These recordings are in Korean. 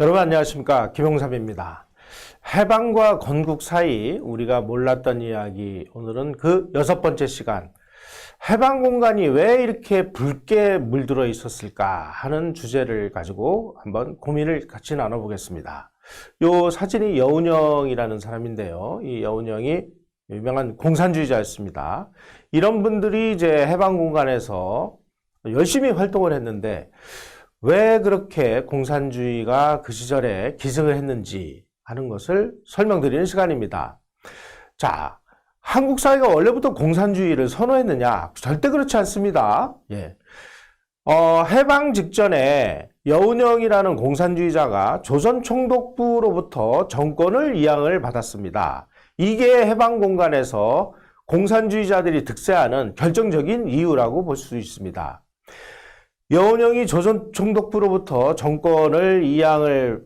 여러분 안녕하십니까, 김용삼입니다. 해방과 건국 사이 우리가 몰랐던 이야기, 오늘은 그 6번째 시간, 해방 공간이 왜 이렇게 붉게 물들어 있었을까 하는 주제를 가지고 한번 고민을 같이 나눠보겠습니다. 요 사진이 여운형이라는 사람인데요, 이 여운형이 유명한 공산주의자였습니다. 이런 분들이 이제 해방 공간에서 열심히 활동을 했는데 왜 그렇게 공산주의가 그 시절에 기승을 했는지 하는 것을 설명드리는 시간입니다. 자, 한국 사회가 원래부터 공산주의를 선호했느냐? 절대 그렇지 않습니다. 해방 직전에 여운형이라는 공산주의자가 조선총독부로부터 정권을 이양을 받았습니다. 이게 해방 공간에서 공산주의자들이 득세하는 결정적인 이유라고 볼 수 있습니다. 여운형이 조선총독부로부터 정권을 이양을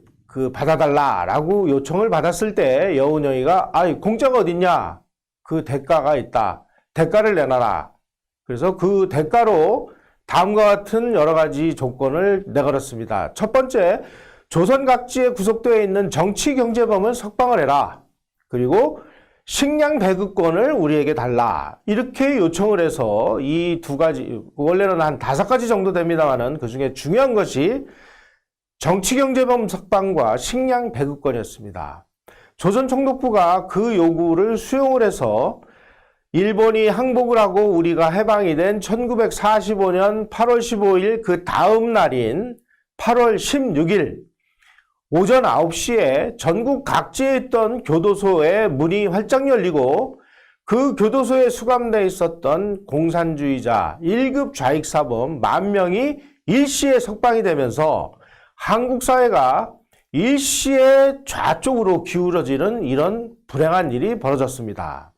받아달라라고 요청을 받았을 때 여운형이가 공짜가 어딨냐? 그 대가가 있다. 대가를 내놔라. 그래서 그 대가로 다음과 같은 여러 가지 조건을 내걸었습니다. 첫 번째, 조선 각지에 구속되어 있는 정치 경제범을 석방을 해라. 그리고 식량 배급권을 우리에게 달라. 이렇게 요청을 해서 이 두 가지, 원래는 한 5가지 정도 됩니다만은 그 중에 중요한 것이 정치경제범 석방과 식량 배급권이었습니다. 조선총독부가 그 요구를 수용을 해서 일본이 항복을 하고 우리가 해방이 된 1945년 8월 15일 그 다음 날인 8월 16일 오전 9시에 전국 각지에 있던 교도소에 문이 활짝 열리고 그 교도소에 수감되어 있었던 공산주의자 1급 좌익사범 10,000명이 일시에 석방이 되면서 한국 사회가 일시에 좌쪽으로 기울어지는 이런 불행한 일이 벌어졌습니다.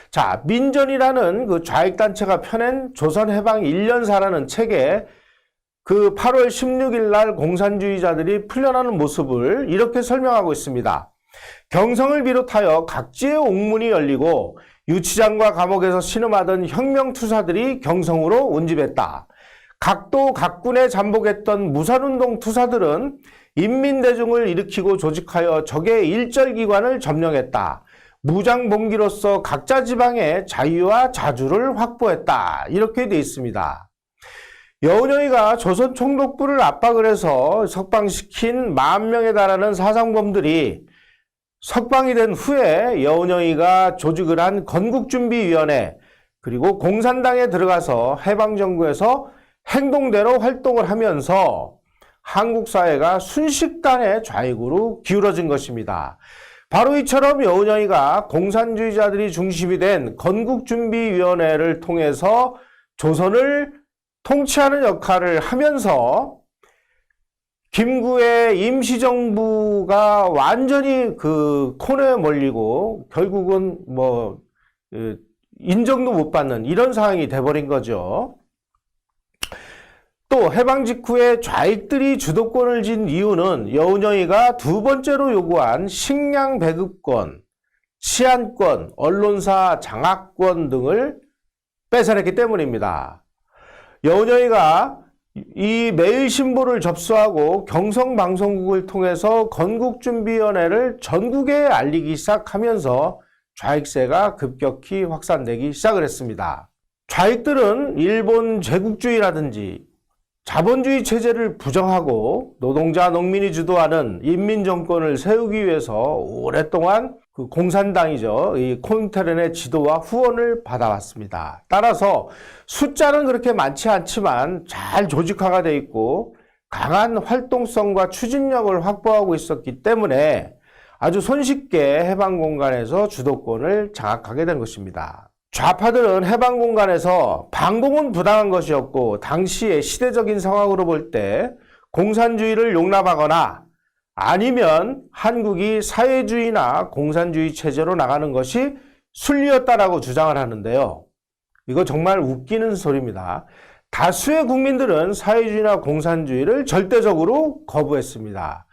자, 민전이라는 그 좌익단체가 펴낸 조선해방 1년사라는 책에 그 8월 16일 날 공산주의자들이 풀려나는 모습을 이렇게 설명하고 있습니다. 경성을 비롯하여 각지의 옥문이 열리고 유치장과 감옥에서 신음하던 혁명투사들이 경성으로 운집했다. 각도 각군에 잠복했던 무산운동 투사들은 인민대중을 일으키고 조직하여 적의 일절기관을 점령했다. 무장봉기로서 각자 지방의 자유와 자주를 확보했다. 이렇게 되어 있습니다. 여운형이가 조선총독부를 압박을 해서 석방시킨 10,000명에 달하는 사상범들이 석방이 된 후에 여운형이가 조직을 한 건국준비위원회 그리고 공산당에 들어가서 해방정부에서 행동대로 활동을 하면서 한국 사회가 순식간에 좌익으로 기울어진 것입니다. 바로 이처럼 여운형이가 공산주의자들이 중심이 된 건국준비위원회를 통해서 조선을 통치하는 역할을 하면서 김구의 임시정부가 완전히 그 코너에 몰리고 결국은 인정도 못 받는 이런 상황이 돼버린 거죠. 또 해방 직후에 좌익들이 주도권을 쥔 이유는 여운형이가 두 번째로 요구한 식량 배급권, 치안권, 언론사 장악권 등을 뺏어냈기 때문입니다. 여운형이가 이 매일신보를 접수하고 경성방송국을 통해서 건국준비위원회를 전국에 알리기 시작하면서 좌익세가 급격히 확산되기 시작을 했습니다. 좌익들은 일본 제국주의라든지 자본주의 체제를 부정하고 노동자, 농민이 주도하는 인민정권을 세우기 위해서 오랫동안 그 공산당이죠. 이 콩테른의 지도와 후원을 받아왔습니다. 따라서 숫자는 그렇게 많지 않지만 잘 조직화가 되어 있고 강한 활동성과 추진력을 확보하고 있었기 때문에 아주 손쉽게 해방 공간에서 주도권을 장악하게 된 것입니다. 좌파들은 해방 공간에서 반공은 부당한 것이었고 당시의 시대적인 상황으로 볼 때 공산주의를 용납하거나 아니면 한국이 사회주의나 공산주의 체제로 나가는 것이 순리였다라고 주장을 하는데요. 이거 정말 웃기는 소리입니다. 다수의 국민들은 사회주의나 공산주의를 절대적으로 거부했습니다.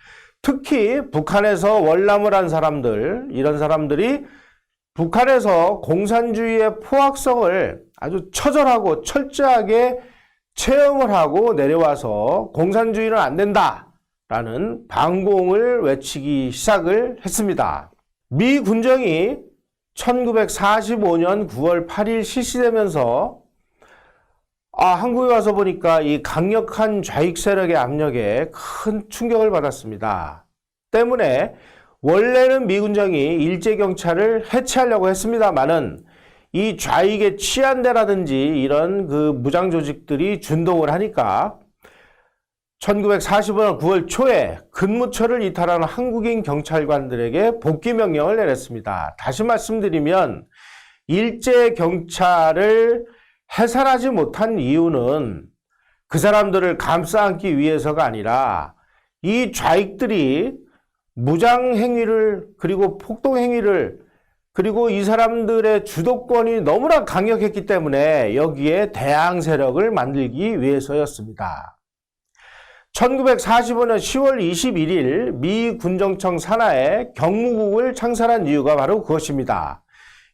특히 북한에서 월남을 한 사람들, 이런 사람들이 북한에서 공산주의의 포악성을 아주 처절하고 철저하게 체험을 하고 내려와서 공산주의는 안 된다. 라는 반공을 외치기 시작을 했습니다. 미 군정이 1945년 9월 8일 실시되면서 한국에 와서 보니까 이 강력한 좌익 세력의 압력에 큰 충격을 받았습니다. 때문에 원래는 미 군정이 일제경찰을 해체하려고 했습니다만은 이 좌익의 치안대라든지 이런 그 무장 조직들이 준동을 하니까 1945년 9월 초에 근무처를 이탈하는 한국인 경찰관들에게 복귀 명령을 내렸습니다. 다시 말씀드리면 일제 경찰을 해산하지 못한 이유는 그 사람들을 감싸 안기 위해서가 아니라 이 좌익들이 무장 행위를 그리고 폭동 행위를 그리고 이 사람들의 주도권이 너무나 강력했기 때문에 여기에 대항 세력을 만들기 위해서였습니다. 1945년 10월 21일 미 군정청 산하에 경무국을 창설한 이유가 바로 그것입니다.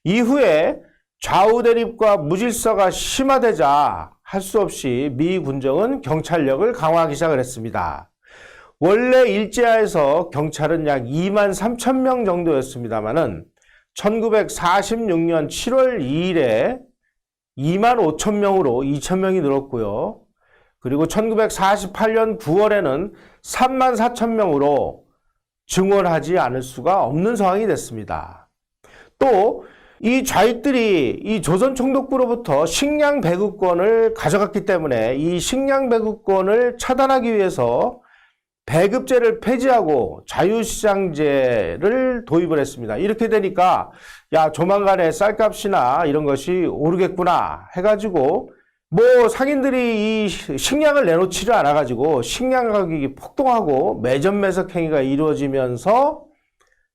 이후에 좌우 대립과 무질서가 심화되자 할 수 없이 미 군정은 경찰력을 강화하기 시작을 했습니다. 원래 일제하에서 경찰은 약 2만 3천 명 정도였습니다만은 1946년 7월 2일에 2만 5천 명으로 2천 명이 늘었고요. 그리고 1948년 9월에는 3만 4천 명으로 증원하지 않을 수가 없는 상황이 됐습니다. 또 이 좌익들이 이 조선총독부로부터 식량 배급권을 가져갔기 때문에 이 식량 배급권을 차단하기 위해서 배급제를 폐지하고 자유시장제를 도입을 했습니다. 이렇게 되니까 조만간에 쌀값이나 이런 것이 오르겠구나 해가지고 상인들이 이 식량을 내놓지를 않아가지고 식량 가격이 폭등하고 매점매석 행위가 이루어지면서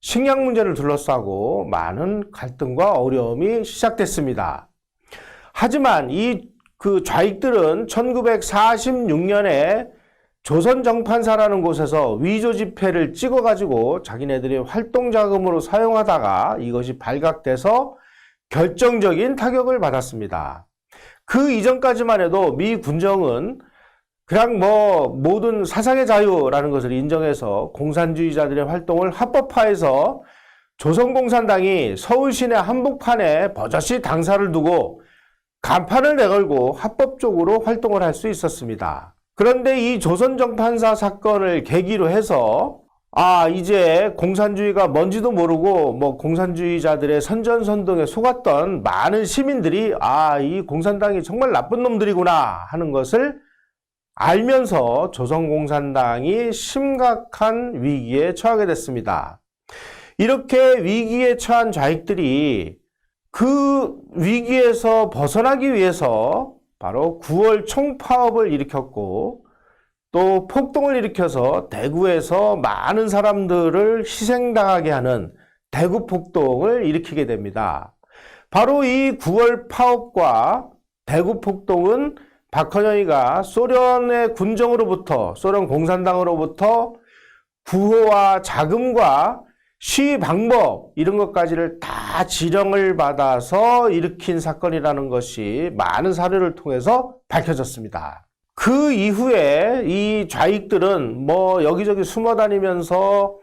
식량 문제를 둘러싸고 많은 갈등과 어려움이 시작됐습니다. 하지만 이 좌익들은 1946년에 조선정판사라는 곳에서 위조 지폐를 찍어가지고 자기네들의 활동 자금으로 사용하다가 이것이 발각돼서 결정적인 타격을 받았습니다. 그 이전까지만 해도 미 군정은 그냥 모든 사상의 자유라는 것을 인정해서 공산주의자들의 활동을 합법화해서 조선공산당이 서울 시내 한복판에 버젓이 당사를 두고 간판을 내걸고 합법적으로 활동을 할 수 있었습니다. 그런데 이 조선정판사 사건을 계기로 해서 이제 공산주의가 뭔지도 모르고 공산주의자들의 선전선동에 속았던 많은 시민들이 이 공산당이 정말 나쁜 놈들이구나 하는 것을 알면서 조선공산당이 심각한 위기에 처하게 됐습니다. 이렇게 위기에 처한 좌익들이 그 위기에서 벗어나기 위해서 바로 9월 총파업을 일으켰고 또 폭동을 일으켜서 대구에서 많은 사람들을 희생당하게 하는 대구폭동을 일으키게 됩니다. 바로 이 9월 파업과 대구폭동은 박헌영이가 소련의 군정으로부터 소련 공산당으로부터 구호와 자금과 시위 방법 이런 것까지를 다 지령을 받아서 일으킨 사건이라는 것이 많은 사료를 통해서 밝혀졌습니다. 그 이후에 이 좌익들은 여기저기 숨어 다니면서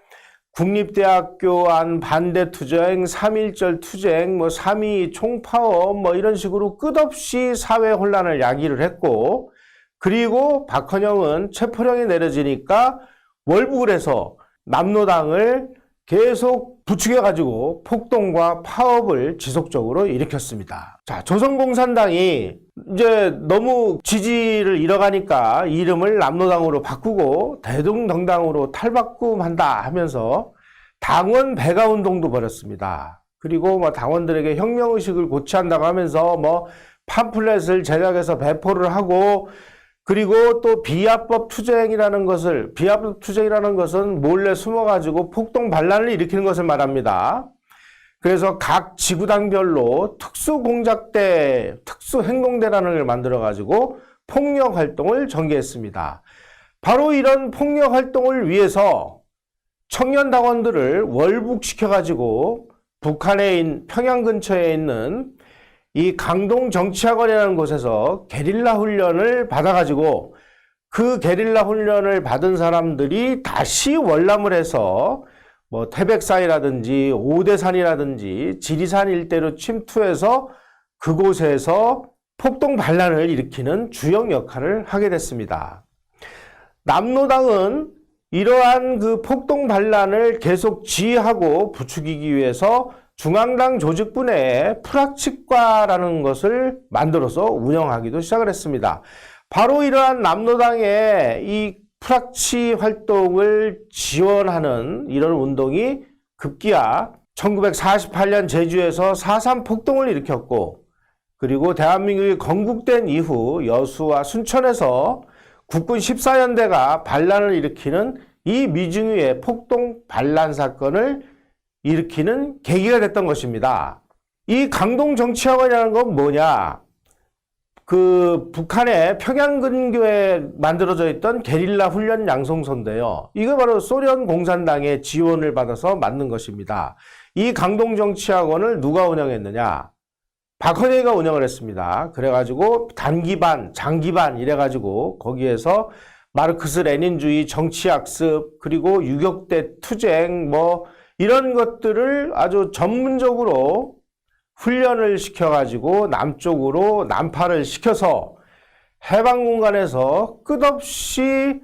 국립대학교 안 반대 투쟁, 3.1절 투쟁, 3.2 총파업 이런 식으로 끝없이 사회 혼란을 야기를 했고, 그리고 박헌영은 체포령이 내려지니까 월북을 해서 남로당을 계속 부추겨가지고 폭동과 파업을 지속적으로 일으켰습니다. 자, 조선공산당이 이제 너무 지지를 잃어가니까 이름을 남로당으로 바꾸고 대동정당으로 탈바꿈한다 하면서 당원 배가 운동도 벌였습니다. 그리고 당원들에게 혁명의식을 고취한다고 하면서 팜플렛을 제작해서 배포를 하고, 그리고 또 비합법 투쟁이라는 것은 몰래 숨어가지고 폭동 반란을 일으키는 것을 말합니다. 그래서 각 지구당별로 특수공작대, 특수행동대라는 걸 만들어가지고 폭력 활동을 전개했습니다. 바로 이런 폭력 활동을 위해서 청년당원들을 월북시켜가지고 북한에 평양 근처에 있는 이 강동정치학원이라는 곳에서 게릴라 훈련을 받아가지고 그 게릴라 훈련을 받은 사람들이 다시 월남을 해서 뭐 태백산이라든지 오대산이라든지 지리산 일대로 침투해서 그곳에서 폭동 반란을 일으키는 주역 역할을 하게 됐습니다. 남로당은 이러한 그 폭동 반란을 계속 지휘하고 부추기기 위해서 중앙당 조직부 내에 프락치과라는 것을 만들어서 운영하기도 시작을 했습니다. 바로 이러한 남로당의 이 프락치 활동을 지원하는 이런 운동이 급기야 1948년 제주에서 4.3 폭동을 일으켰고, 그리고 대한민국이 건국된 이후 여수와 순천에서 국군 14연대가 반란을 일으키는 이 미중유의 폭동 반란 사건을 일으키는 계기가 됐던 것입니다. 이 강동정치학원이라는 건 뭐냐? 그 북한의 평양 근교에 만들어져 있던 게릴라 훈련 양성소인데요. 이거 바로 소련 공산당의 지원을 받아서 만든 것입니다. 이 강동정치학원을 누가 운영했느냐? 박헌혜가 운영을 했습니다. 그래가지고 단기반, 장기반 이래가지고 거기에서 마르크스 레닌주의 정치학습, 그리고 유격대 투쟁 뭐 이런 것들을 아주 전문적으로 훈련을 시켜가지고 남쪽으로 난파를 시켜서 해방공간에서 끝없이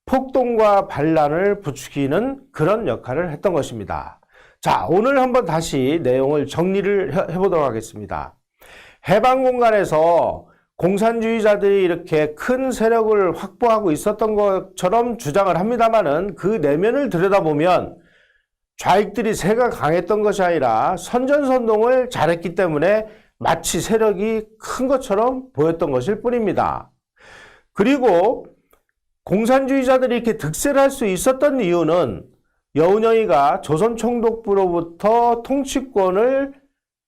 폭동과 반란을 부추기는 그런 역할을 했던 것입니다. 자, 오늘 한번 다시 내용을 정리를 해보도록 하겠습니다. 해방공간에서 공산주의자들이 이렇게 큰 세력을 확보하고 있었던 것처럼 주장을 합니다만은 그 내면을 들여다보면 좌익들이 세가 강했던 것이 아니라 선전선동을 잘했기 때문에 마치 세력이 큰 것처럼 보였던 것일 뿐입니다. 그리고 공산주의자들이 이렇게 득세를 할 수 있었던 이유는 여운형이가 조선총독부로부터 통치권을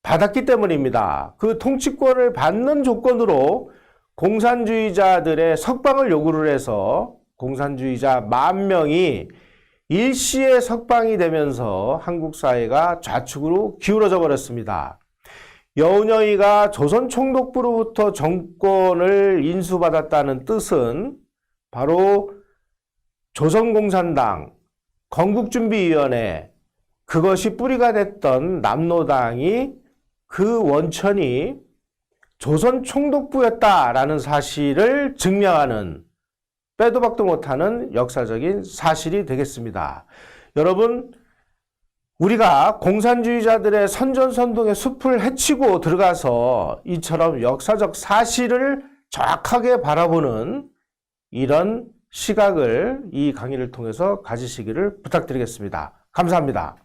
받았기 때문입니다. 그 통치권을 받는 조건으로 공산주의자들의 석방을 요구를 해서 공산주의자 10,000명이 일시에 석방이 되면서 한국 사회가 좌측으로 기울어져 버렸습니다. 여운형이가 조선총독부로부터 정권을 인수받았다는 뜻은 바로 조선공산당, 건국준비위원회, 그것이 뿌리가 됐던 남로당이 그 원천이 조선총독부였다라는 사실을 증명하는, 빼도 박도 못하는 역사적인 사실이 되겠습니다. 여러분, 우리가 공산주의자들의 선전선동의 숲을 헤치고 들어가서 이처럼 역사적 사실을 정확하게 바라보는 이런 시각을 이 강의를 통해서 가지시기를 부탁드리겠습니다. 감사합니다.